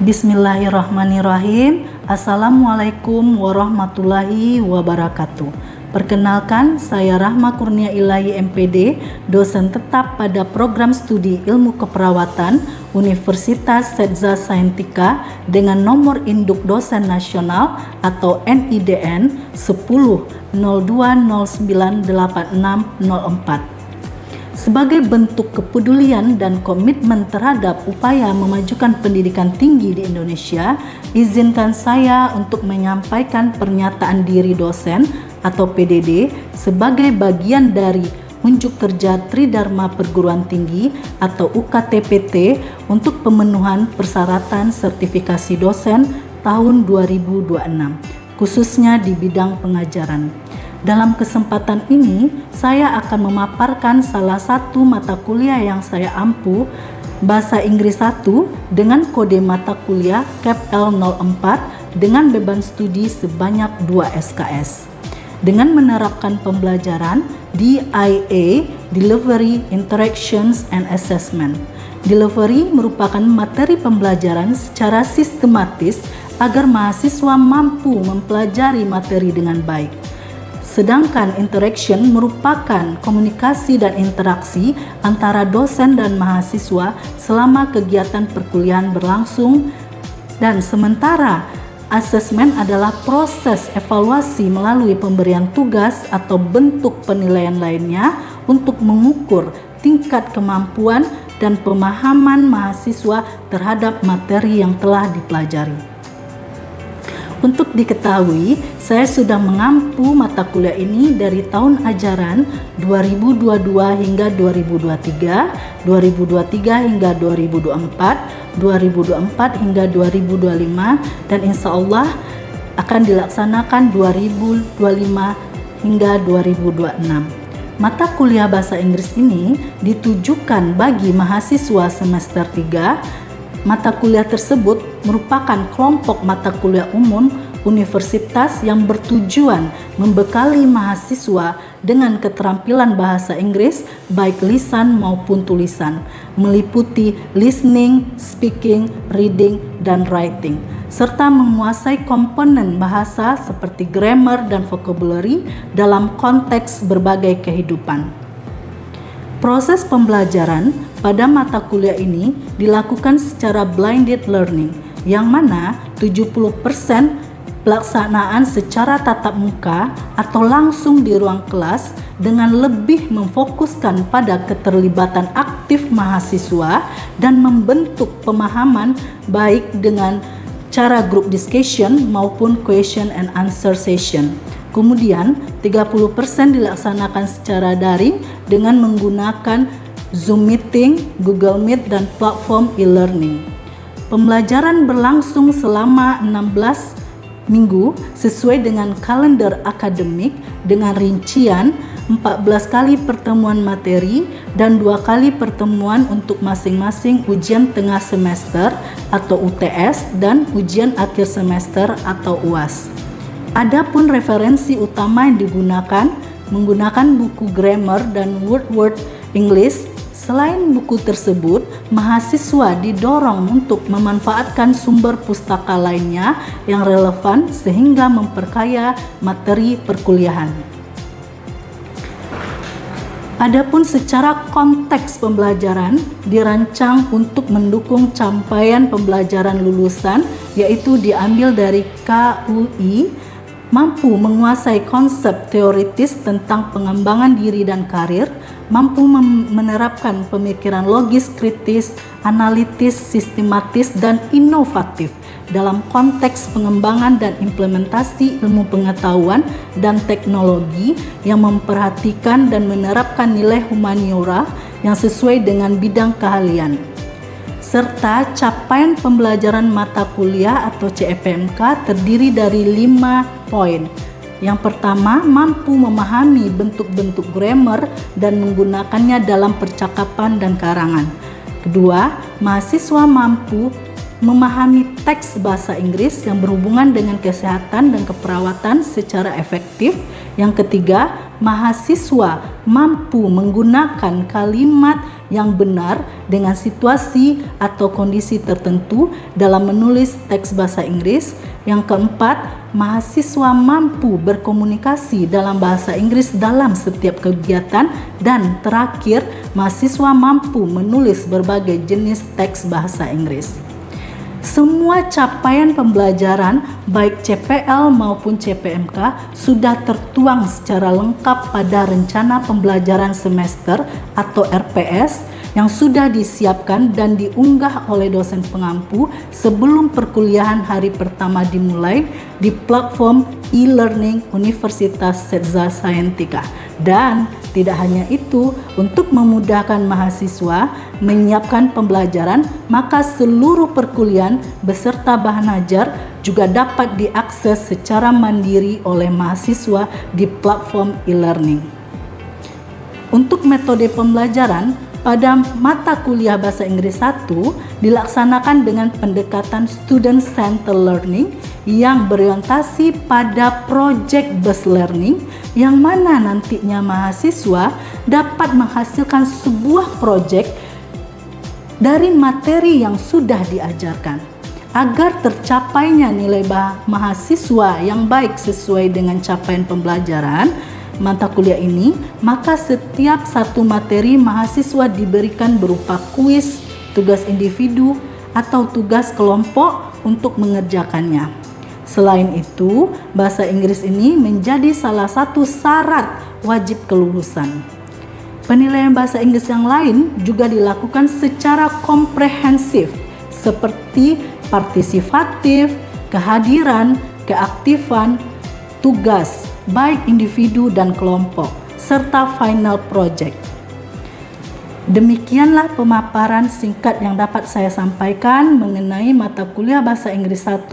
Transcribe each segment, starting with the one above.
Bismillahirrahmanirrahim. Assalamualaikum warahmatullahi wabarakatuh. Perkenalkan, saya Rahma Kurnia Ilahi MPD, dosen tetap pada program studi ilmu keperawatan Universitas Setza Saintika dengan nomor induk dosen nasional atau NIDN 10.02098604. Sebagai bentuk kepedulian dan komitmen terhadap upaya memajukan pendidikan tinggi di Indonesia, izinkan saya untuk menyampaikan pernyataan diri dosen atau PDD sebagai bagian dari Unjuk Kerja Tridharma Perguruan Tinggi atau UKTPT untuk pemenuhan persyaratan sertifikasi dosen tahun 2026, khususnya di bidang pengajaran. Dalam kesempatan ini, saya akan memaparkan salah satu mata kuliah yang saya ampu, Bahasa Inggris 1 dengan kode mata kuliah CAPL 04 dengan beban studi sebanyak 2 SKS. Dengan menerapkan pembelajaran DIA, Delivery, Interactions, and Assessment. Delivery merupakan materi pembelajaran secara sistematis agar mahasiswa mampu mempelajari materi dengan baik. Sedangkan interaction merupakan komunikasi dan interaksi antara dosen dan mahasiswa selama kegiatan perkuliahan berlangsung, dan sementara asesmen adalah proses evaluasi melalui pemberian tugas atau bentuk penilaian lainnya untuk mengukur tingkat kemampuan dan pemahaman mahasiswa terhadap materi yang telah dipelajari. Untuk diketahui, saya sudah mengampu mata kuliah ini dari tahun ajaran 2022 hingga 2023, 2023 hingga 2024, 2024 hingga 2025, dan insya Allah akan dilaksanakan 2025 hingga 2026. Mata kuliah bahasa Inggris ini ditujukan bagi mahasiswa semester 3. Mata kuliah tersebut merupakan kelompok mata kuliah umum universitas yang bertujuan membekali mahasiswa dengan keterampilan bahasa Inggris baik lisan maupun tulisan, meliputi listening, speaking, reading, dan writing, serta menguasai komponen bahasa seperti grammar dan vocabulary dalam konteks berbagai kehidupan. Proses pembelajaran pada mata kuliah ini dilakukan secara blended learning, yang mana 70% pelaksanaan secara tatap muka atau langsung di ruang kelas dengan lebih memfokuskan pada keterlibatan aktif mahasiswa dan membentuk pemahaman baik dengan cara group discussion maupun question and answer session. Kemudian 30% dilaksanakan secara daring dengan menggunakan Zoom Meeting, Google Meet, dan platform e-learning. Pembelajaran berlangsung selama 16 minggu sesuai dengan kalender akademik dengan rincian 14 kali pertemuan materi dan 2 kali pertemuan untuk masing-masing ujian tengah semester atau UTS dan ujian akhir semester atau UAS. Adapun referensi utama yang digunakan menggunakan buku grammar dan word English. Selain buku tersebut, mahasiswa didorong untuk memanfaatkan sumber pustaka lainnya yang relevan sehingga memperkaya materi perkuliahan. Adapun secara konteks pembelajaran dirancang untuk mendukung capaian pembelajaran lulusan, yaitu diambil dari KUI, mampu menguasai konsep teoritis tentang pengembangan diri dan karir, mampu menerapkan pemikiran logis, kritis, analitis, sistematis, dan inovatif dalam konteks pengembangan dan implementasi ilmu pengetahuan dan teknologi yang memperhatikan dan menerapkan nilai humaniora yang sesuai dengan bidang keahlian. Serta capaian pembelajaran mata kuliah atau CEPMK terdiri dari 5 poin. Yang pertama, mampu memahami bentuk-bentuk grammar dan menggunakannya dalam percakapan dan karangan. Kedua, mahasiswa mampu memahami teks bahasa Inggris yang berhubungan dengan kesehatan dan keperawatan secara efektif. Yang ketiga, mahasiswa mampu menggunakan kalimat yang benar dengan situasi atau kondisi tertentu dalam menulis teks bahasa Inggris. Yang keempat, mahasiswa mampu berkomunikasi dalam bahasa Inggris dalam setiap kegiatan. Dan terakhir, mahasiswa mampu menulis berbagai jenis teks bahasa Inggris. Semua capaian pembelajaran baik CPL maupun CPMK sudah tertuang secara lengkap pada rencana pembelajaran semester atau RPS yang sudah disiapkan dan diunggah oleh dosen pengampu sebelum perkuliahan hari pertama dimulai di platform e-learning Universitas Setza Sayentika. Dan tidak hanya itu, untuk memudahkan mahasiswa menyiapkan pembelajaran, maka seluruh perkuliahan beserta bahan ajar juga dapat diakses secara mandiri oleh mahasiswa di platform e-learning. Untuk metode pembelajaran, pada mata kuliah Bahasa Inggris 1 dilaksanakan dengan pendekatan Student Centered Learning yang berorientasi pada Project Based Learning, yang mana nantinya mahasiswa dapat menghasilkan sebuah proyek dari materi yang sudah diajarkan. Agar tercapainya nilai mahasiswa yang baik sesuai dengan capaian pembelajaran mata kuliah ini, maka setiap satu materi mahasiswa diberikan berupa kuis, tugas individu, atau tugas kelompok untuk mengerjakannya. Selain itu, bahasa Inggris ini menjadi salah satu syarat wajib kelulusan. Penilaian bahasa Inggris yang lain juga dilakukan secara komprehensif, seperti partisipatif, kehadiran, keaktifan, tugas, baik individu dan kelompok, serta final project. Demikianlah pemaparan singkat yang dapat saya sampaikan mengenai mata kuliah Bahasa Inggris 1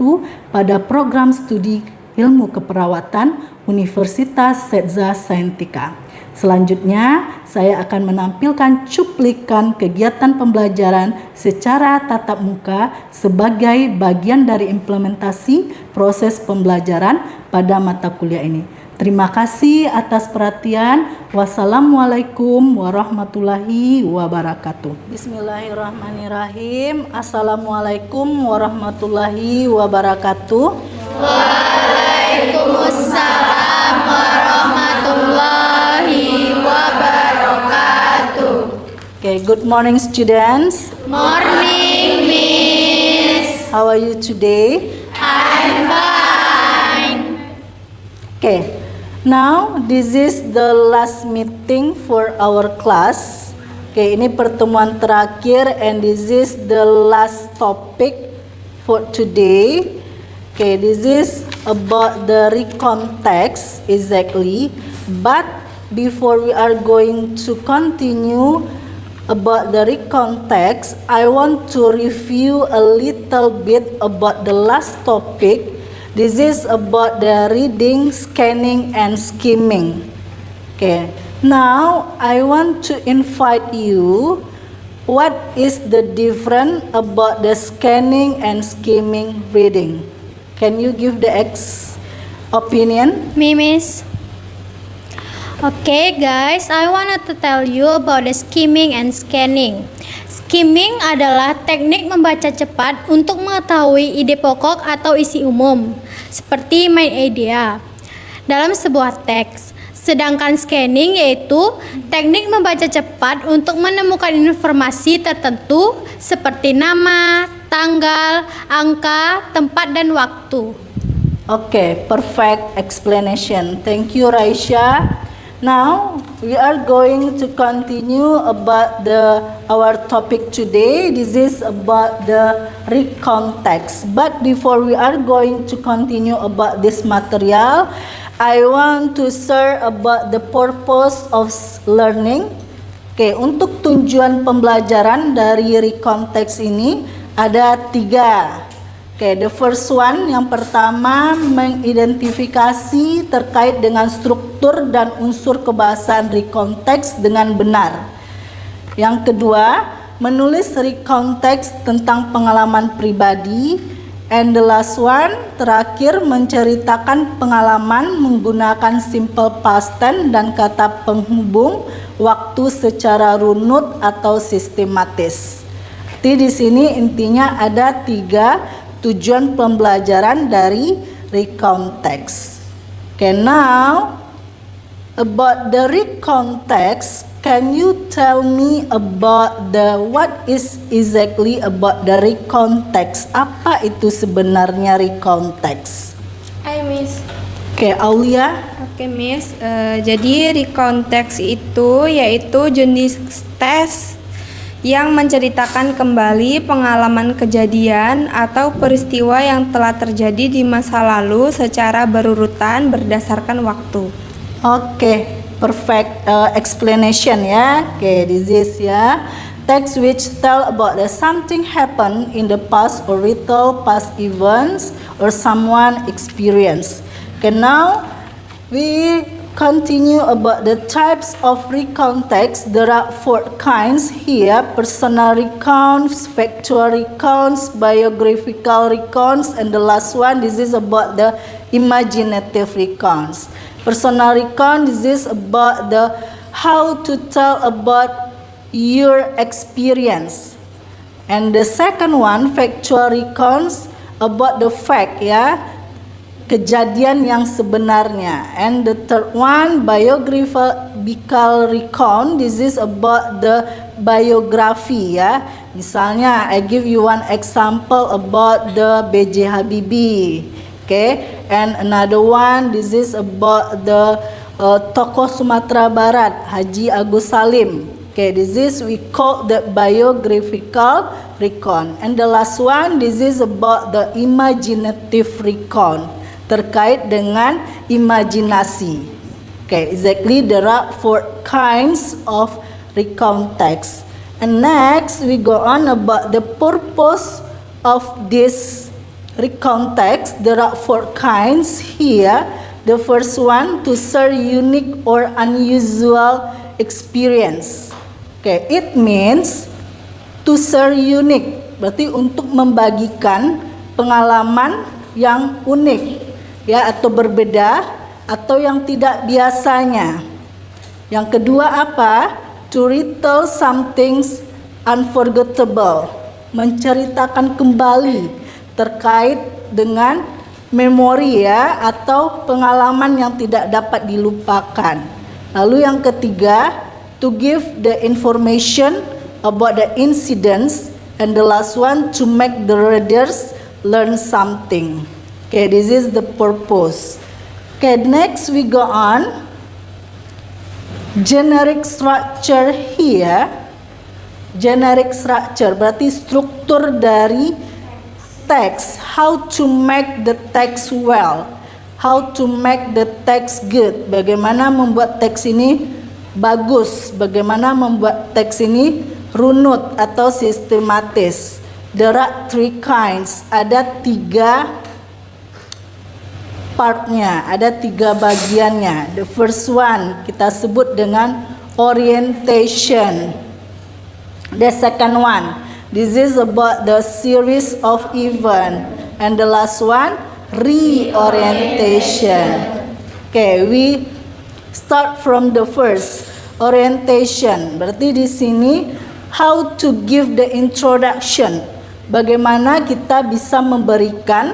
pada program studi Ilmu Keperawatan Universitas Setza Sayentika. Selanjutnya, saya akan menampilkan cuplikan kegiatan pembelajaran secara tatap muka sebagai bagian dari implementasi proses pembelajaran pada mata kuliah ini. Terima kasih atas perhatian. Wassalamualaikum warahmatullahi wabarakatuh. Bismillahirrahmanirrahim. Assalamualaikum warahmatullahi wabarakatuh. Waalaikumsalam warahmatullahi wabarakatuh. Okay, good morning students. Morning, Miss. How are you today? I'm fine. Okay. Now, this is the last meeting for our class. Okay, ini pertemuan terakhir and this is the last topic for today. Okay, this is about the recontext exactly. But before we are going to continue about the recontext, I want to review a little bit about the last topic. This is about the reading, scanning, and skimming. Okay, now I want to invite you. What is the difference about the scanning and skimming reading? Can you give the opinion? Miss. Okay guys, I wanted to tell you about the skimming and scanning. Skimming adalah teknik membaca cepat untuk mengetahui ide pokok atau isi umum, seperti main idea dalam sebuah teks. Sedangkan scanning yaitu teknik membaca cepat untuk menemukan informasi tertentu seperti nama, tanggal, angka, tempat, dan waktu. Okay, perfect explanation. Thank you, Raisya. Now, we are going to continue about our topic today. This is about the recontext. But before we are going to continue about this material, I want to share about the purpose of learning. Okay, untuk tujuan pembelajaran dari recontext ini ada 3. Okay, the first one, yang pertama, mengidentifikasi terkait dengan struktur dan unsur kebahasaan recontext dengan benar. Yang kedua, menulis recontext tentang pengalaman pribadi. And the last one, terakhir menceritakan pengalaman menggunakan simple past tense dan kata penghubung waktu secara runut atau sistematis. Jadi di sini intinya ada 3 tujuan pembelajaran dari recount text. Okay, now about the recount text, can you tell me about what is exactly about the recount text? Apa itu sebenarnya recount text? Hai Miss. Oke, Aulia. Oke Miss, jadi recount text itu yaitu jenis tes yang menceritakan kembali pengalaman kejadian atau peristiwa yang telah terjadi di masa lalu secara berurutan berdasarkan waktu. Oke, perfect explanation ya. Oke, this is ya. Text which tell about the something happened in the past or retell past events or someone experience. Okay, now we continue about the types of recount text. There are 4 kinds here: personal recounts, factual recounts, biographical recounts, and the last one, this is about the imaginative recounts. Personal recount, this is about the how to tell about your experience. And the second one, factual recounts, about the fact ya, kejadian yang sebenarnya. And the third one, biographical recount, this is about the biography ya. Misalnya I give you one example about the B.J. Habibie. Okay, and another one, this is about the tokoh Sumatera Barat, Haji Agus Salim. Okay, this is we call the biographical recount. And the last one, this is about the imaginative recount, terkait dengan imajinasi. Okay, exactly there are 4 kinds of recount text. And next we go on about the purpose of this recount text. There are 4 kinds here. The first one, to share unique or unusual experience. Okay, it means to share unique, berarti untuk membagikan pengalaman yang unik ya, atau berbeda atau yang tidak biasanya. Yang kedua apa? To retell something unforgettable, menceritakan kembali terkait dengan memori ya, atau pengalaman yang tidak dapat dilupakan. Lalu yang ketiga, to give the information about the incidents, and the last one, to make the readers learn something. Okay, this is the purpose. Okay, next we go on. Generic structure here. Generic structure berarti struktur dari text. How to make the text well. How to make the text good. Bagaimana membuat teks ini bagus, bagaimana membuat teks ini runut atau sistematis. There are 3 kinds, ada 3 partnya, ada 3 bagiannya. The first one kita sebut dengan orientation. The second one, this is about the series of event. And the last one, reorientation. Okay, we start from the first, orientation. Berarti di sini how to give the introduction. Bagaimana kita bisa memberikan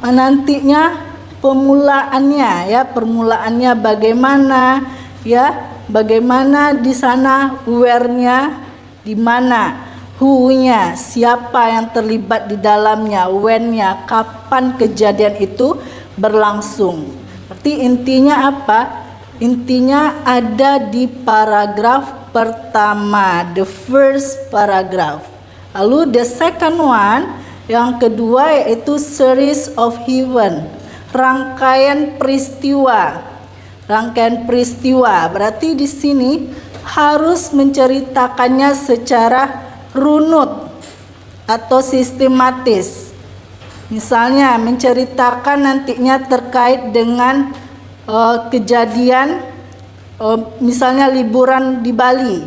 nantinya permulaannya ya, permulaannya bagaimana ya, bagaimana di sana where-nya di mana, who-nya siapa yang terlibat di dalamnya, when-nya kapan kejadian itu berlangsung. Berarti intinya apa? Intinya ada di paragraf pertama, the first paragraph. Lalu the second one, yang kedua yaitu series of event, rangkaian peristiwa. Rangkaian peristiwa berarti di sini harus menceritakannya secara runut atau sistematis. Misalnya menceritakan nantinya terkait dengan kejadian, misalnya liburan di Bali,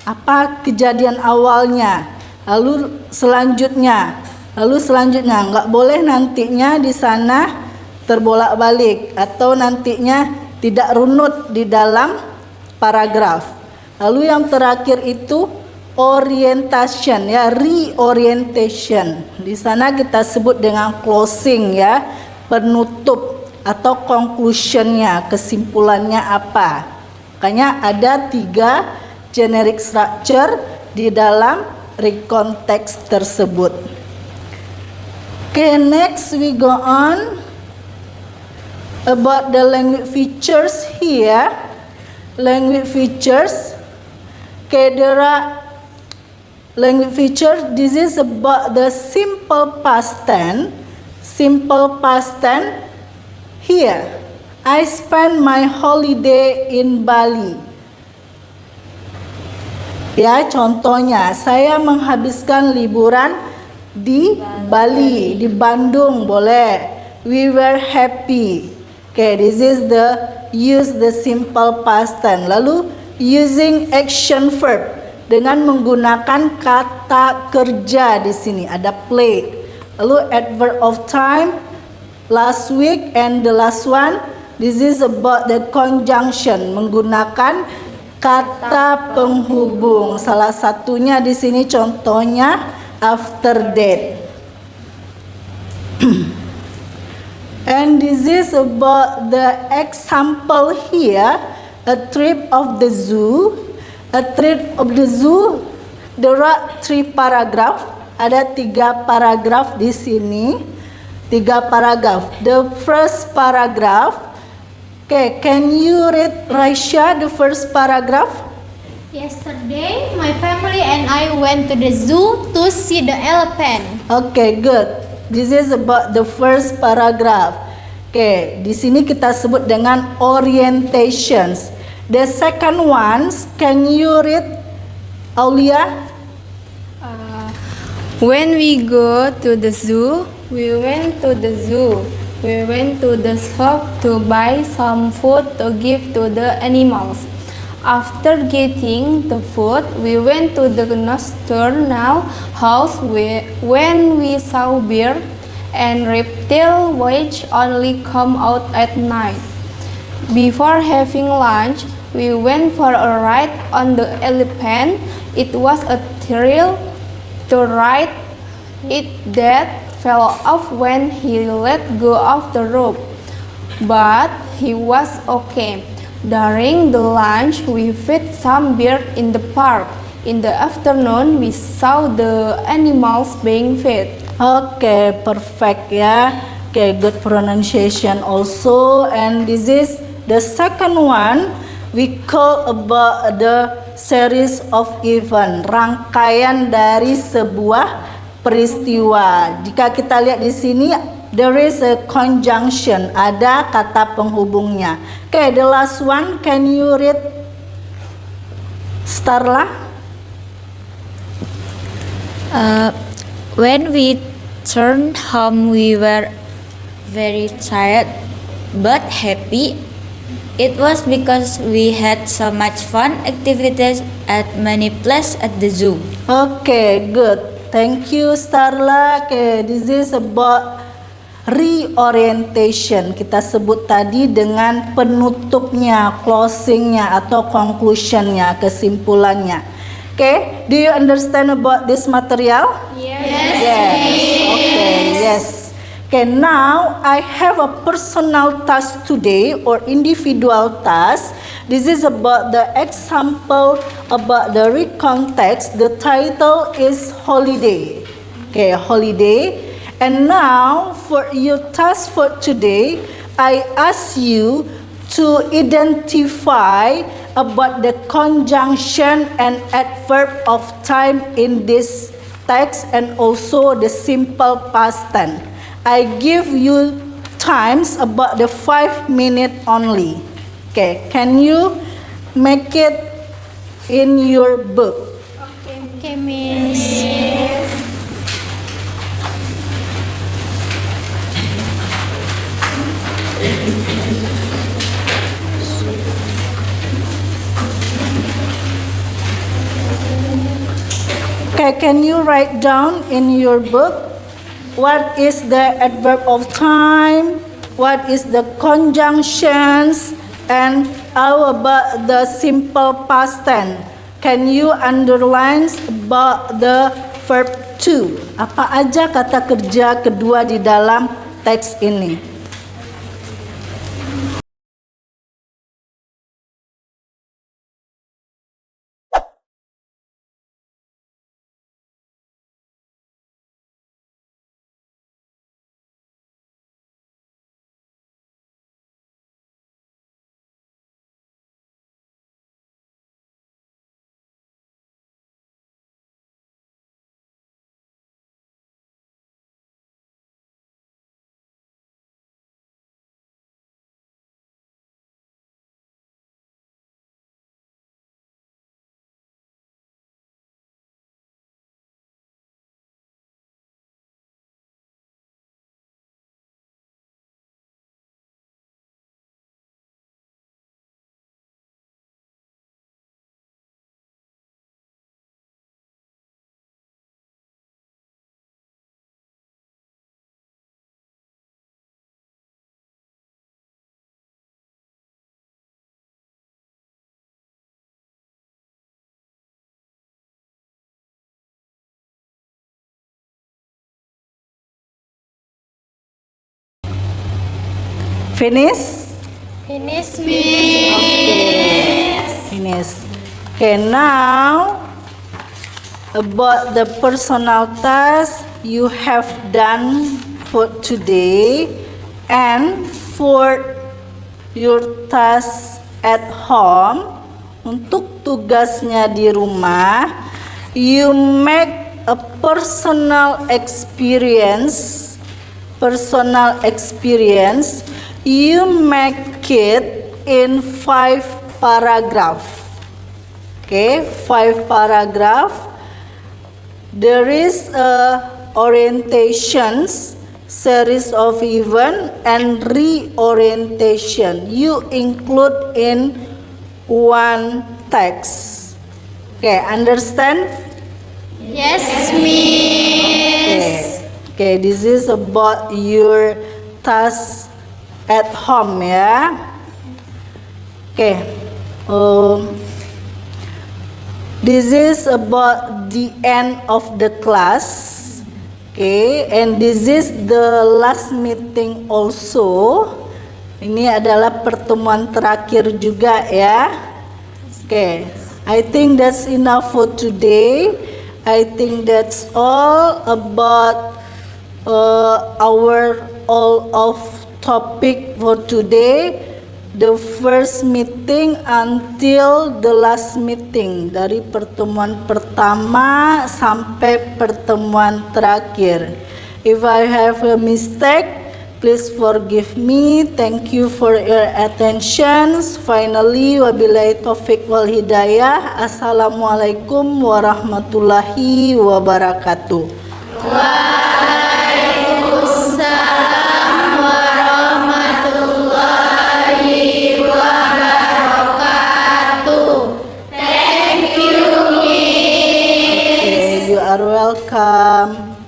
apa kejadian awalnya, lalu selanjutnya Lalu selanjutnya nggak boleh nantinya di sana terbolak-balik atau nantinya tidak runut di dalam paragraf. Lalu yang terakhir itu orientation ya, reorientation. Di sana kita sebut dengan closing ya, penutup atau conclusionnya, kesimpulannya apa. Makanya ada 3 generic structure di dalam recontext tersebut. Okay, next we go on about the language features here. Language features. Okay, there are language features. This is about the simple past tense. Simple past tense. Here, I spent my holiday in Bali. Ya, contohnya saya menghabiskan liburan di Bali, di Bandung boleh. We were happy. Okay, this is the use the simple past tense. Lalu using action verb dengan menggunakan kata kerja di sini ada play. Lalu adverb of time last week and the last one. This is about the conjunction menggunakan kata penghubung. Salah satunya di sini contohnya after that. And this is about the example here, a trip of the zoo. A trip of the zoo, there are 3 paragraph. Ada 3 paragraf di sini. 3 paragraf. The first paragraph. Okay, can you read Raisya the first paragraph? Yesterday, my family and I went to the zoo to see the elephant. Okay, good. This is about the first paragraph. Okay, di sini kita sebut dengan orientations. The second one, can you read, Aulia? When we go to the zoo, we went to the zoo. We went to the shop to buy some food to give to the animals. After getting the food, we went to the nocturnal house when we saw bear and reptile which only come out at night. Before having lunch, we went for a ride on the elephant. It was a thrill to ride it that fell off when he let go of the rope, but he was okay. During the lunch, we fed some birds in the park. In the afternoon, we saw the animals being fed. Okay, perfect ya. Okay, good pronunciation also. And this is the second one. We call about the series of event, rangkaian dari sebuah peristiwa. Jika kita lihat di sini, there is a conjunction, ada kata penghubungnya. Okay, the last one, can you read, Starla? When we returned home, we were very tired but happy. It was because we had so much fun activities at many places at the zoo. Okay, good. Thank you, Starla. Okay, this is about reorientation. Kita sebut tadi dengan penutupnya, closingnya atau conclusionnya, kesimpulannya. Okay, do you understand about this material? Yes. Yes. Okay, yes. Okay, now I have a personal task today or individual task. This is about the example about the recontext. The title is holiday. Okay, holiday. And now for your task for today, I ask you to identify about the conjunction and adverb of time in this text and also the simple past tense. I give you times about the 5 minutes only. Okay, can you make it in your book? Okay, Miss. Okay, can you write down in your book? what is the adverb of time, what is the conjunctions, and how about the simple past tense. Can you underline about the verb to? Apa aja kata kerja kedua di dalam teks ini? Finish? Finish, Miss. Finish. Okay, now about the personal task you have done for today and for your task at home. Untuk tugasnya di rumah, you make a personal experience. You make it in 5 paragraph. Okay, 5 paragraph. There is a orientations, series of event, and reorientation. You include in one text. Okay, understand? Yes, Miss. Okay, this is about your task at home ya. Okay, this is about the end of the class. Okay, and this is the last meeting also. Ini adalah pertemuan terakhir juga ya. Okay, I think that's enough for today. I think that's all about our all of topic for today, the first meeting until the last meeting, dari pertemuan pertama sampai pertemuan terakhir. If I have a mistake, please forgive me. Thank you for your attention. Finally, wabillahi taufiq wal hidayah. Assalamualaikum warahmatullahi wabarakatuh. Welcome.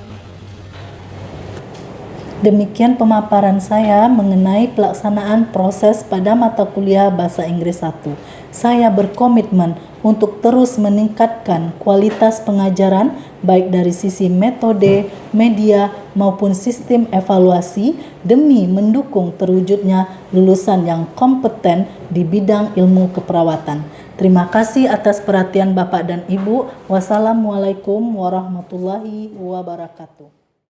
Demikian pemaparan saya mengenai pelaksanaan proses pada mata kuliah Bahasa Inggris 1. Saya berkomitmen untuk terus meningkatkan kualitas pengajaran baik dari sisi metode, media maupun sistem evaluasi demi mendukung terwujudnya lulusan yang kompeten di bidang ilmu keperawatan. Terima kasih atas perhatian Bapak dan Ibu. Wassalamualaikum warahmatullahi wabarakatuh.